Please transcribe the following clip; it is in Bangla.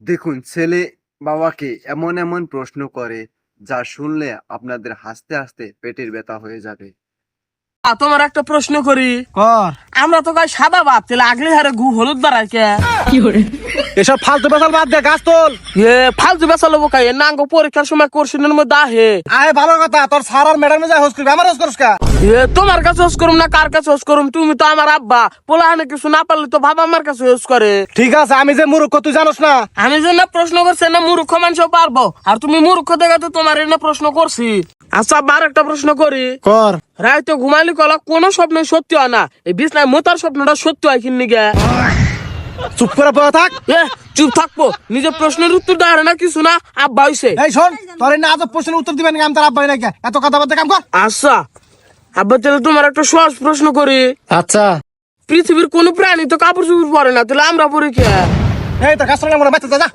দেখুন, ছেলে বাবাকে এমন এমন প্রশ্ন করে যা শুনলে আপনাদের হাসতে হাসতে পেটের ব্যথা হয়ে যাবে। তোমার একটা প্রশ্ন করি। কর। আমরা তো গায়ে সাদা ভাত তেলে আগলি হারে গু হলুদ বাড়াই কে? এসব ফালতু বেসাল বাদ দে, গাছ তোল। ফালতু বেসা লোক নাঙ্গ পরীক্ষার সময় কোর্সিনের মধ্যে আহে। আয় ভালো কথা, তোর স্যার আর ম্যাডামে যা হোস করবি, আমার হোস করিস কা? তোমার কাছে হোস করুম না কার কাছে হোস করুম? তুমি তো আমার আব্বা, পোলাহানে কিছু না পারলে তো ভাব আমার কাছে হোস করে। ঠিক আছে, আমি যে মূর্খ তুই জানোস না। আমি যে না প্রশ্ন করছি না মূর্খ মানুষও পারবো, আর তুমি মূর্খ দেখে তো তোমার না প্রশ্ন করছি। আচ্ছা, আবার একটা প্রশ্ন করি। কর। রাইতো ঘুমাইলি কলা কোন স্বপ্ন সত্যি হয় না, এই বিছনায় মোতার স্বপ্নটা সত্যি হয় কিন্নি গে? চুপ করে বসে থাক। চুপ থাকবো, নিজের প্রশ্নের উত্তর দেয় না কিছু না, আব্বা হইছে। এই শোন, তোর এই না আজব প্রশ্নের উত্তর দিবেন আমি তার আব্বাই নাকি, এত কথা বাদ দে, কাম কর। আচ্ছা আব্বা, তাহলে তোমার একটা সহজ প্রশ্ন করি। আচ্ছা। পৃথিবীর কোন প্রাণী তো কাপড় চোপড় পরে না, তাহলে আমরা পরি কে? এই তো কাজ আমরা বাচ্চা যা যা।